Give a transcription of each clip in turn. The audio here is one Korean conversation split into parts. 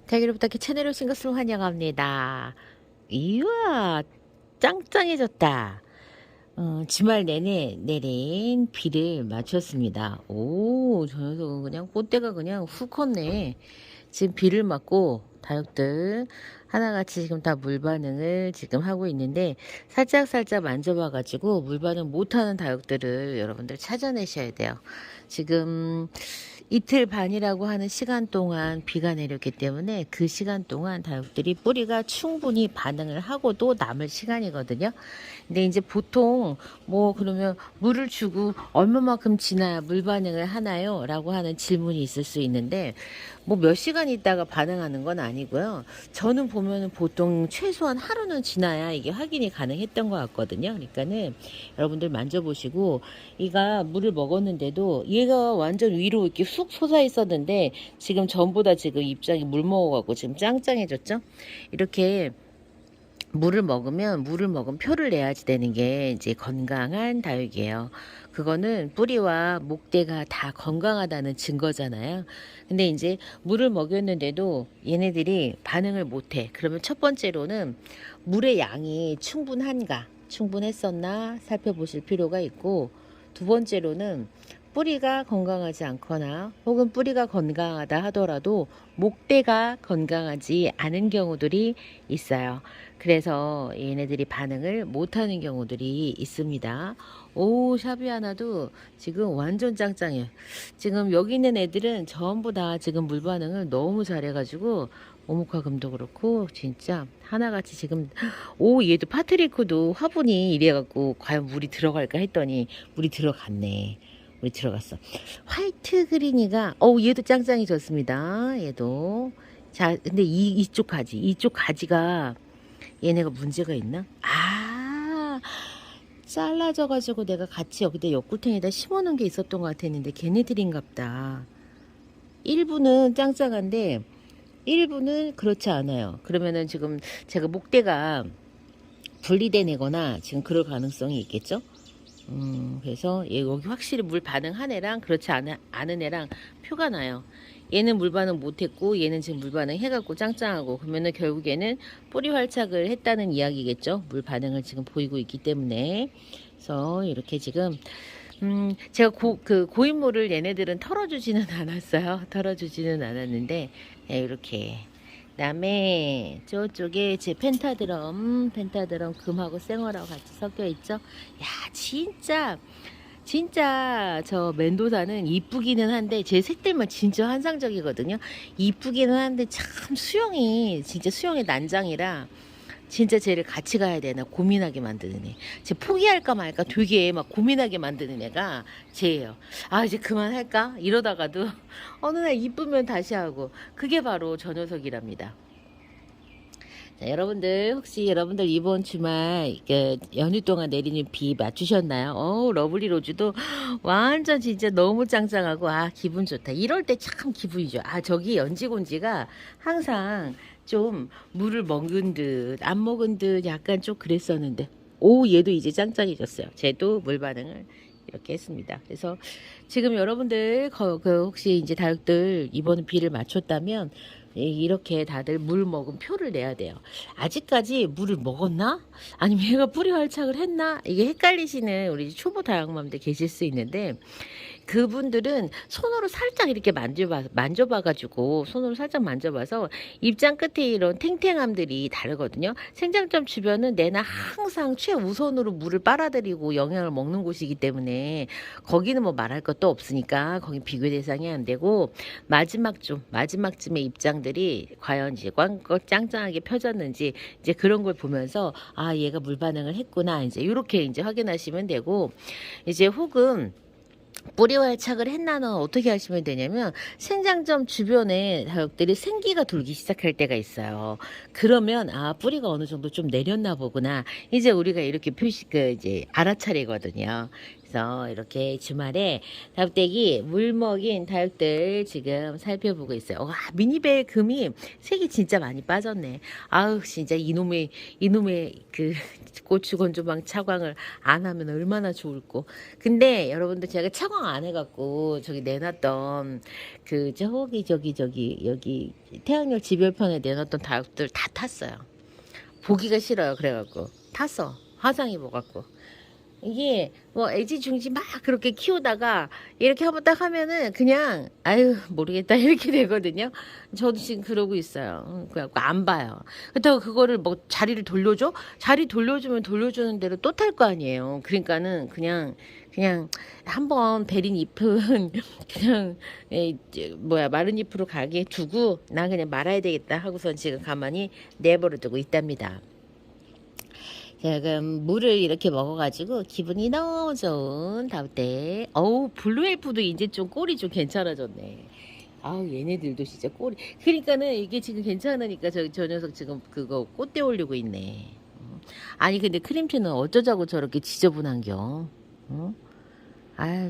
자기로부터 채널 오신 것을 환영합니다. 이야, 짱짱해졌다. 주말 내내 내린 비를 맞췄습니다. 오, 저 녀석은 그냥 꽃대가 그냥 훅 컸네. 지금 비를 맞고 다육들 하나같이 지금 다 물 반응을 지금 하고 있는데 살짝살짝 만져봐가지고 물 반응 못하는 다육들을 여러분들 찾아내셔야 돼요. 지금 이틀 반이라고 하는 시간 동안 비가 내렸기 때문에 그 시간 동안 다육들이 뿌리가 충분히 반응을 하고도 남을 시간이거든요. 근데 이제 보통 뭐 그러면 물을 주고 얼마만큼 지나야 물 반응을 하나요? 라고 하는 질문이 있을 수 있는데 뭐 몇 시간 있다가 반응하는 건 아니고요. 저는 보면은 보통 최소한 하루는 지나야 이게 확인이 가능했던 것 같거든요. 그러니까는 여러분들 만져보시고 얘가 물을 먹었는데도 얘가 완전 위로 이렇게 쑥 솟아 있었는데 지금 전보다 지금 입장이 물 먹어갖고 지금 짱짱해졌죠. 이렇게 물을 먹은 표를 내야지 되는 게 이제 건강한 다육이에요. 그거는 뿌리와 목대가 다 건강하다는 증거잖아요. 근데 이제 물을 먹였는데도 얘네들이 반응을 못해. 그러면 첫 번째로는 물의 양이 충분했었나 살펴보실 필요가 있고, 두 번째로는 뿌리가 건강하지 않거나 혹은 뿌리가 건강하다 하더라도 목대가 건강하지 않은 경우들이 있어요. 그래서 얘네들이 반응을 못하는 경우들이 있습니다. 오, 샤비아나도 지금 완전 짱짱해. 지금 여기 있는 애들은 전부 다 지금 물 반응을 너무 잘해가지고 오목화금도 그렇고 진짜 하나같이 지금, 오, 얘도 파트리코도 화분이 이래갖고 과연 물이 들어갈까 했더니 물이 들어갔네. 우리 들어갔어. 화이트 그린이가, 얘도 짱짱이 좋습니다. 얘도. 자, 근데 이쪽 가지가 얘네가 문제가 있나? 잘라져가지고 내가 같이 여기다 옆구탱이다 심어놓은 게 있었던 것 같았는데 걔네들인갑다. 일부는 짱짱한데 일부는 그렇지 않아요. 그러면은 지금 제가 목대가 분리된 애거나 지금 그럴 가능성이 있겠죠? 그래서 여기 확실히 물 반응한 애랑 그렇지 않은 애랑 표가 나요. 얘는 물 반응 못했고 얘는 지금 물 반응 해갖고 짱짱하고, 그러면은 결국에는 뿌리 활착을 했다는 이야기겠죠. 물 반응을 지금 보이고 있기 때문에. 그래서 이렇게 지금 제가 고인물을 얘네들은 털어주지는 않았어요. 털어주지는 않았는데 이렇게. 그다음에 저쪽에 제 펜타드럼 금하고 생어라고 같이 섞여 있죠. 야, 진짜 저 멘도사는 이쁘기는 한데 제 색들만 진짜 환상적이거든요. 이쁘기는 한데 참 수영의 난장이라 진짜 쟤를 같이 가야 되나 고민하게 만드는 애. 쟤 포기할까 말까 되게 막 고민하게 만드는 애가 쟤예요. 아, 이제 그만할까? 이러다가도 어느 날 이쁘면 다시 하고, 그게 바로 저 녀석이랍니다. 자, 혹시 여러분들 이번 주말 연휴 동안 내리는 비 맞추셨나요? 러블리 로즈도 완전 진짜 너무 짱짱하고 기분 좋다. 이럴 때 참 기분이 좋아. 저기 연지곤지가 항상 좀 물을 먹은 듯 안 먹은 듯 약간 좀 그랬었는데, 오, 얘도 이제 짱짱해졌어요. 쟤도 물 반응을 이렇게 했습니다. 그래서 지금 여러분들 혹시 이제 다육들 이번 비를 맞췄다면 이렇게 다들 물 먹은 표를 내야 돼요. 아직까지 물을 먹었나? 아니면 얘가 뿌리 활착을 했나? 이게 헷갈리시는 우리 초보 다육맘들 계실 수 있는데, 그분들은 손으로 살짝 이렇게 만져봐가지고 손으로 살짝 만져봐서 입장 끝에 이런 탱탱함들이 다르거든요. 생장점 주변은 내나 항상 최우선으로 물을 빨아들이고 영양을 먹는 곳이기 때문에 거기는 뭐 말할 것도 없으니까 거기 비교 대상이 안 되고, 마지막쯤에 입장들이 과연 이제 꽝꽝 짱짱하게 펴졌는지 이제 그런 걸 보면서 얘가 물 반응을 했구나, 이제 이렇게 이제 확인하시면 되고, 이제 혹은 뿌리 활착을 했나는 어떻게 하시면 되냐면 생장점 주변에 다육들이 생기가 돌기 시작할 때가 있어요. 그러면 뿌리가 어느 정도 좀 내렸나 보구나, 이제 우리가 이렇게 이제 알아차리거든요. 그래서 이렇게 주말에 다육대기 물 먹인 다육들 지금 살펴보고 있어요. 와, 미니벨 금이 색이 진짜 많이 빠졌네. 아우, 진짜 이놈의 그 고추 건조망 차광을 안 하면 얼마나 좋을꼬. 근데 여러분들 제가 차광 안 해갖고 저기 내놨던 그 저기 여기 태양열 지별편에 내놨던 다육들 다 탔어요. 보기가 싫어요. 그래갖고 탔어. 화상 입어갖고. 이게 뭐 애지중지 막 그렇게 키우다가 이렇게 한번 딱 하면은 그냥 아유 모르겠다 이렇게 되거든요. 저도 지금 그러고 있어요. 그래갖고 안 봐요. 그렇다고 그거를 뭐 자리를 돌려줘? 자리 돌려주면 돌려주는 대로 또 탈 거 아니에요. 그러니까는 그냥 한번 베린 잎은 그냥 마른 잎으로 가게 두고 나 그냥 말아야 되겠다 하고선 지금 가만히 내버려 두고 있답니다. 지금 물을 이렇게 먹어가지고 기분이 너무 좋은 다우때. 어우, 블루엘프도 이제 좀 꼴이 좀 괜찮아졌네. 아우, 얘네들도 진짜 꼴이. 그러니까는 이게 지금 괜찮으니까 저 녀석 지금 그거 꽃대 올리고 있네. 아니 근데 크림치는 어쩌자고 저렇게 지저분한겨. 어? 아유,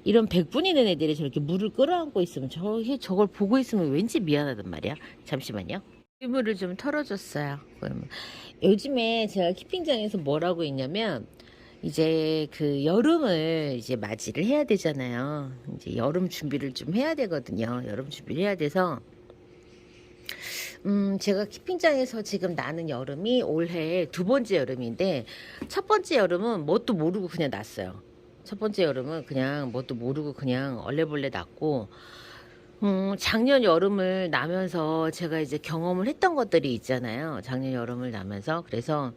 이런 100분 있는 애들이 저렇게 물을 끌어안고 있으면 저걸 보고 있으면 왠지 미안하단 말이야. 잠시만요. 물을 좀 털어줬어요. 그러면 요즘에 제가 키핑장에서 뭐라고 했냐면 이제 그 여름을 이제 맞이를 해야 되잖아요. 이제 여름 준비를 좀 해야 되거든요. 여름 준비를 해야 돼서 제가 키핑장에서 지금 나는 여름이 올해 두 번째 여름인데 첫 번째 여름은 뭣도 모르고 그냥 났어요. 첫 번째 여름은 그냥 뭣도 모르고 그냥 얼레벌레 났고 작년 여름을 나면서 제가 이제 경험을 했던 것들이 있잖아요. 작년 여름을 나면서. 그래서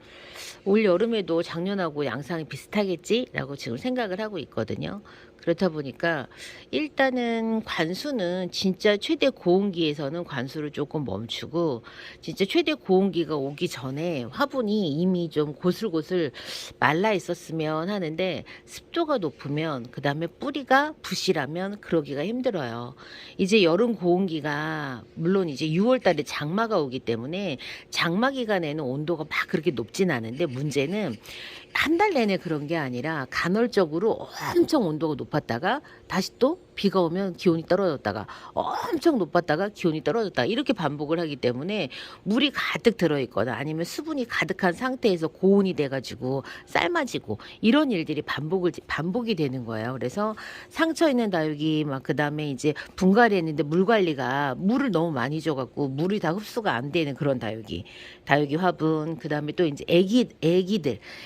올 여름에도 작년하고 양상이 비슷하겠지라고 지금 생각을 하고 있거든요. 그렇다 보니까 일단은 관수는 진짜 최대 고온기에서는 관수를 조금 멈추고 진짜 최대 고온기가 오기 전에 화분이 이미 좀 고슬고슬 말라 있었으면 하는데 습도가 높으면 그 다음에 뿌리가 부실하면 그러기가 힘들어요. 이제 여름 고온기가 물론 이제 6월 달에 장마가 오기 때문에 장마 기간에는 온도가 막 그렇게 높진 않은데 문제는 한 달 내내 그런 게 아니라 간헐적으로 엄청 온도가 높았다가 다시 또 비가 오면 기온이 떨어졌다가 엄청 높았다가 기온이 떨어졌다가 이렇게 반복을 하기 때문에 물이 가득 들어있거나 아니면 수분이 가득한 상태에서 고온이 돼가지고 삶아지고 이런 일들이 반복이 되는 거예요. 그래서 상처 있는 다육이 막 그 다음에 이제 분갈이 했는데 물 관리가 물을 너무 많이 줘갖고 물이 다 흡수가 안 되는 그런 다육이 화분 그 다음에 또 이제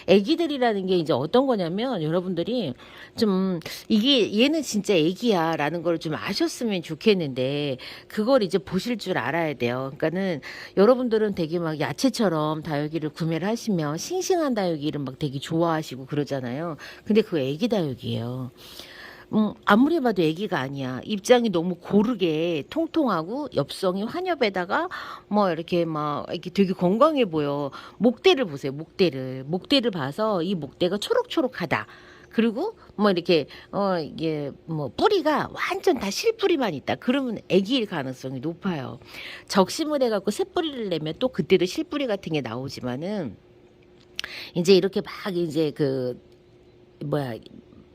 애기들이라는 게 이제 어떤 거냐면 여러분들이 좀 이게 얘는 진짜 애기야 라는 걸 좀 아셨으면 좋겠는데 그걸 이제 보실 줄 알아야 돼요. 그러니까는 여러분들은 되게 막 야채처럼 다육이를 구매를 하시면 싱싱한 다육이를 막 되게 좋아하시고 그러잖아요. 근데 그거 애기 다육이에요. 아무리 봐도 애기가 아니야. 입장이 너무 고르게 통통하고 엽성이 환엽에다가 뭐 이렇게 막 이렇게 되게 건강해 보여. 목대를 보세요. 목대를 봐서 이 목대가 초록초록하다. 그리고 뭐 이렇게 이게 뭐 뿌리가 완전 다 실뿌리만 있다. 그러면 애기일 가능성이 높아요. 적심을 해갖고 새 뿌리를 내면 또 그때도 실뿌리 같은 게 나오지만은 이제 이렇게 막 이제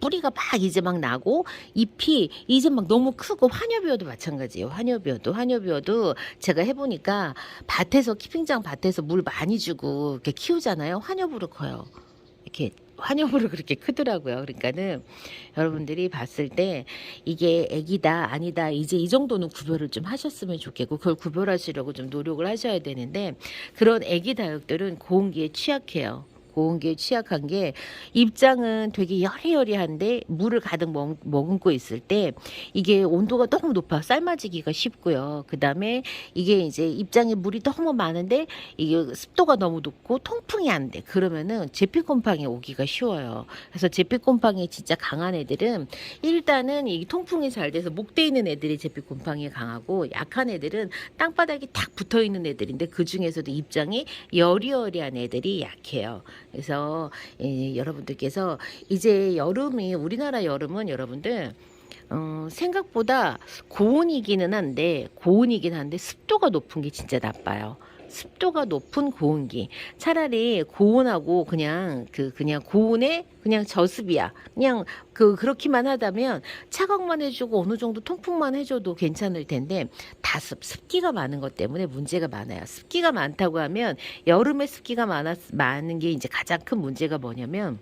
뿌리가 막 이제 막 나고 잎이 이제 막 너무 크고 환엽이어도 마찬가지예요. 환엽이어도 제가 해보니까 키핑장 밭에서 물 많이 주고 이렇게 키우잖아요. 환엽으로 커요. 이렇게 환엽으로 그렇게 크더라고요. 그러니까는 여러분들이 봤을 때 이게 애기다 아니다 이제 이 정도는 구별을 좀 하셨으면 좋겠고 그걸 구별하시려고 좀 노력을 하셔야 되는데 그런 애기 다육들은 고온기에 취약해요. 고온기에 취약한 게 입장은 되게 여리여리한데 물을 가득 머금고 있을 때 이게 온도가 너무 높아 삶아지기가 쉽고요. 그 다음에 이게 이제 입장에 물이 너무 많은데 이게 습도가 너무 높고 통풍이 안 돼. 그러면은 제피곰팡이 오기가 쉬워요. 그래서 제피곰팡이 진짜 강한 애들은 일단은 이 통풍이 잘 돼서 목대 있는 애들이 제피곰팡이 강하고 약한 애들은 땅바닥이 딱 붙어 있는 애들인데 그 중에서도 입장이 여리여리한 애들이 약해요. 그래서 여러분들께서 이제 우리나라 여름은 여러분들 생각보다 고온이긴 한데 습도가 높은 게 진짜 나빠요. 습도가 높은 고온기. 차라리 고온하고 그냥 고온에 그냥 저습이야. 그냥 그렇기만 하다면 차각만 해주고 어느 정도 통풍만 해줘도 괜찮을 텐데 습기가 많은 것 때문에 문제가 많아요. 습기가 많다고 하면 여름에 습기가 많은 게 이제 가장 큰 문제가 뭐냐면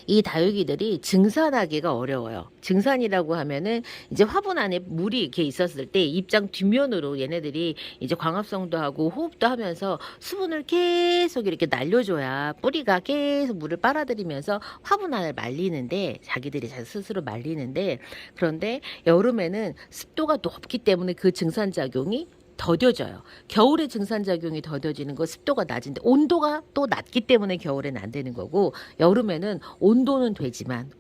이 다육이들이 증산하기가 어려워요. 증산이라고 하면은 이제 화분 안에 물이 이렇게 있었을 때 입장 뒷면으로 얘네들이 이제 광합성도 하고 호흡도 하면서 수분을 계속 이렇게 날려줘야 뿌리가 계속 물을 빨아들이면서 화분 안을 말리는데 자기들이 스스로 말리는데 그런데 여름에는 습도가 높기 때문에 그 증산작용이 더뎌져요. 겨울에 증산작용이 더뎌지는 거 습도가 낮은데 온도가 또 낮기 때문에 겨울에는 안 되는 거고 여름에는 온도는 되지만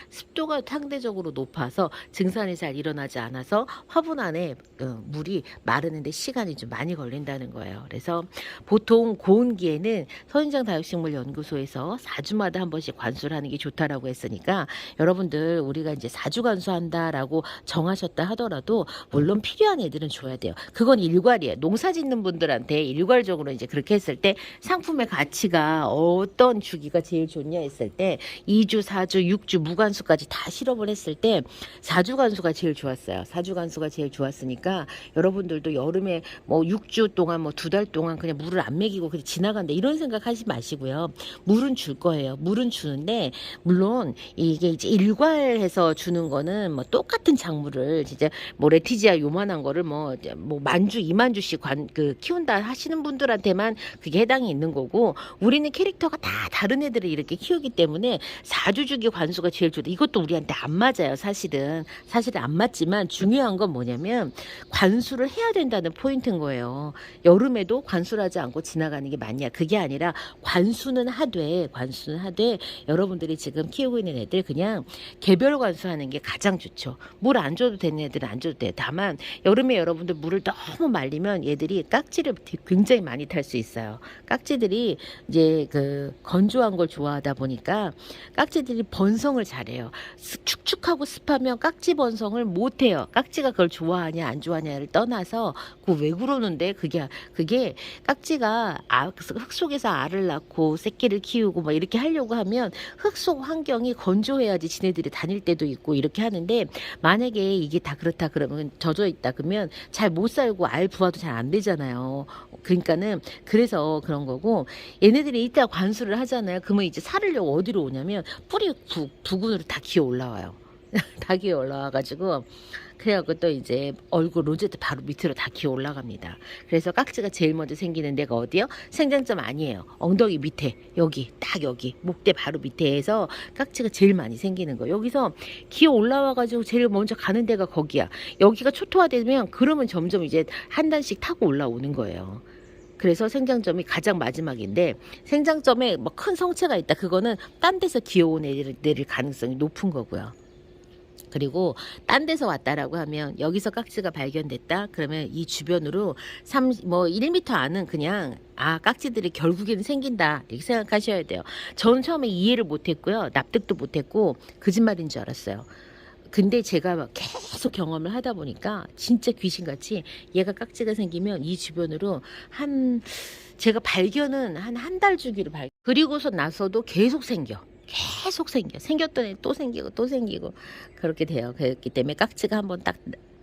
습도가 상대적으로 높아서 증산이 잘 일어나지 않아서 화분 안에 물이 마르는데 시간이 좀 많이 걸린다는 거예요. 그래서 보통 고온기에는 선인장 다육식물연구소에서 4주마다 한 번씩 관수를 하는 게 좋다라고 했으니까 여러분들 우리가 이제 4주 관수한다라고 정하셨다 하더라도 물론 필요한 애들은 줘야 돼요. 그건 일괄이에요. 농사 짓는 분들한테 일괄적으로 이제 그렇게 했을 때 상품의 가치가 어떤 주기가 제일 좋냐 했을 때 2주, 4주, 6주 무관수까지 다 실험을 했을 때 4주 관수가 제일 좋았어요. 4주 관수가 제일 좋았으니까 여러분들도 여름에 뭐 6주 동안 뭐 2달 동안 그냥 물을 안 먹이고 그냥 지나간다 이런 생각 하지 마시고요. 물은 줄 거예요. 물은 주는데 물론 이게 이제 일괄해서 주는 거는 뭐 똑같은 작물을 진짜 뭐 레티지아 요만한 거를 뭐 만주, 2만주씩 키운다 하시는 분들한테만 그게 해당이 있는 거고 우리는 캐릭터가 다 다른 애들을 이렇게 키우기 때문에 4주 주기 관수가 제일 좋다. 이것도 우리한테 안 맞아요. 사실은 안 맞지만 중요한 건 뭐냐면 관수를 해야 된다는 포인트인 거예요. 여름에도 관수를 하지 않고 지나가는 게 맞냐. 그게 아니라 관수는 하되 여러분들이 지금 키우고 있는 애들 그냥 개별 관수하는 게 가장 좋죠. 물 안 줘도 되는 애들은 안 줘도 돼. 다만 여름에 여러분들 물을 너무 말리면 얘들이 깍지를 굉장히 많이 탈 수 있어요. 깍지들이 이제 건조한 걸 좋아하다 보니까 깍지들이 번성을 잘해요. 축축하고 습하면 깍지 번성을 못해요. 깍지가 그걸 좋아하냐 안 좋아하냐를 떠나서 왜 그러는데 그게 깍지가 흙 속에서 알을 낳고 새끼를 키우고 막 이렇게 하려고 하면 흙 속 환경이 건조해야지 지네들이 다닐 때도 있고 이렇게 하는데 만약에 이게 다 그렇다 그러면 젖어 있다 그러면 잘 못 살고 알 부화도 잘 안 되잖아요. 그러니까는 그래서 그런 거고 얘네들이 이따 관수를 하잖아요. 그러면 이제 살으려고 어디로 오냐면 뿌리 부근으로 다 기어 올라와요. 다 기어 올라와가지고 그래갖고 또 이제 얼굴 로제트 바로 밑으로 다 기어 올라갑니다. 그래서 깍지가 제일 먼저 생기는 데가 어디요? 생장점 아니에요. 엉덩이 밑에 여기 목대 바로 밑에에서 깍지가 제일 많이 생기는 거. 여기서 기어 올라와가지고 제일 먼저 가는 데가 거기야. 여기가 초토화되면 그러면 점점 이제 한 단씩 타고 올라오는 거예요. 그래서 생장점이 가장 마지막인데 생장점에 뭐 큰 성체가 있다. 그거는 딴 데서 기어온 애들 가능성이 높은 거고요. 그리고 딴 데서 왔다라고 하면 여기서 깍지가 발견됐다 그러면 이 주변으로 1m 안은 그냥 깍지들이 결국에는 생긴다 이렇게 생각하셔야 돼요. 저는 처음에 이해를 못했고요. 납득도 못했고 거짓말인 줄 알았어요. 근데 제가 계속 경험을 하다 보니까 진짜 귀신같이 얘가 깍지가 생기면 이 주변으로 제가 발견은 한 달 주기로 그리고서 나서도 계속 생겼던 애 또 생기고 그렇게 돼요. 그렇기 때문에 깍지가 한번 딱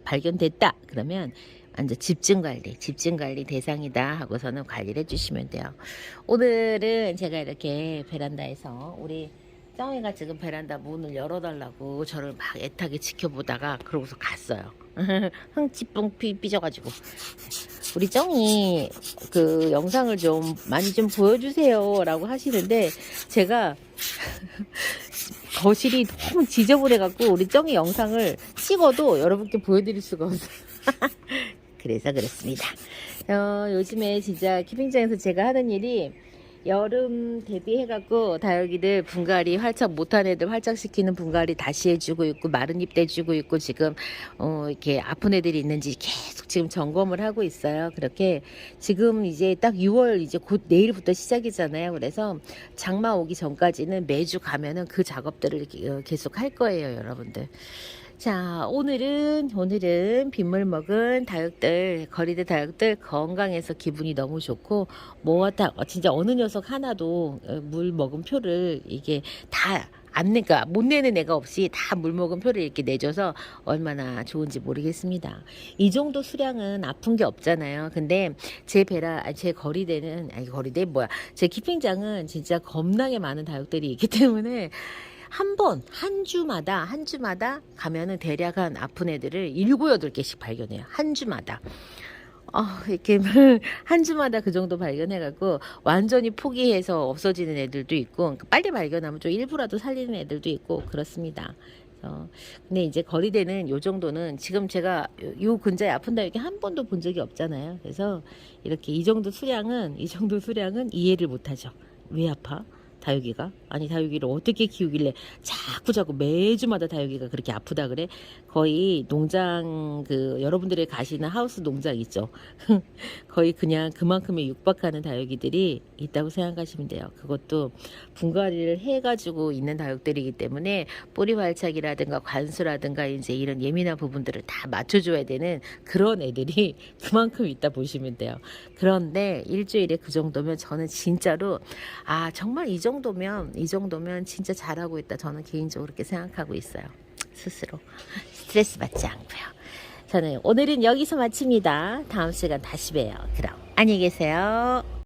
발견됐다 그러면 완전 집중관리 대상이다 하고서는 관리를 해주시면 돼요. 오늘은 제가 이렇게 베란다에서 우리 쩡이가 지금 베란다 문을 열어달라고 저를 막 애타게 지켜보다가 그러고서 갔어요. 흥치뿡 삐져가지고 우리 쩡이 영상을 좀 많이 좀 보여주세요 라고 하시는데 제가 거실이 너무 지저분해갖고 우리 쩡이 영상을 찍어도 여러분께 보여드릴 수가 없어요. 그래서 그렇습니다. 요즘에 진짜 키핑장에서 제가 하는 일이 여름 대비해갖고 다육이들 분갈이 활착 못한 애들 활착시키는 분갈이 다시 해주고 있고 마른 잎 떼주고 있고 지금 이렇게 아픈 애들이 있는지 계속 지금 점검을 하고 있어요. 그렇게 지금 이제 딱 6월 이제 곧 내일부터 시작이잖아요. 그래서 장마 오기 전까지는 매주 가면은 그 작업들을 계속 할 거예요, 여러분들. 자, 오늘은 빗물 먹은 다육들, 거리대 다육들 건강해서 기분이 너무 좋고, 진짜 어느 녀석 하나도 물 먹은 표를 이게 다 안 내가 못 내는 애가 없이 다 물 먹은 표를 이렇게 내줘서 얼마나 좋은지 모르겠습니다. 이 정도 수량은 아픈 게 없잖아요. 근데 제 거리대는, 아니, 거리대 뭐야. 제 키핑장은 진짜 겁나게 많은 다육들이 있기 때문에 한 주마다 가면은 대략 한 아픈 애들을 7, 8개씩 발견해요. 한 주마다. 이렇게 한 주마다 그 정도 발견해갖고 완전히 포기해서 없어지는 애들도 있고, 그러니까 빨리 발견하면 좀 일부라도 살리는 애들도 있고 그렇습니다. 근데 이제 거리대는 요 정도는 지금 제가 요 근처에 아픈 다육이 한 번도 본 적이 없잖아요. 그래서 이렇게 이 정도 수량은 이해를 못하죠. 왜 아파? 다육이가? 아니, 다육이를 어떻게 키우길래 자꾸 매주마다 다육이가 그렇게 아프다 그래? 거의 농장, 여러분들이 가시는 하우스 농장 있죠? 거의 그냥 그만큼의 육박하는 다육이들이 있다고 생각하시면 돼요. 그것도 분갈이를 해가지고 있는 다육들이기 때문에 뿌리 활착이라든가 관수라든가 이제 이런 예민한 부분들을 다 맞춰줘야 되는 그런 애들이 그만큼 있다 보시면 돼요. 그런데 일주일에 그 정도면 저는 진짜로, 정말 이 정도면 진짜 잘하고 있다. 저는 개인적으로 그렇게 생각하고 있어요. 스스로 스트레스 받지 않고요. 저는 오늘은 여기서 마칩니다. 다음 시간 다시 봬요. 그럼 안녕히 계세요.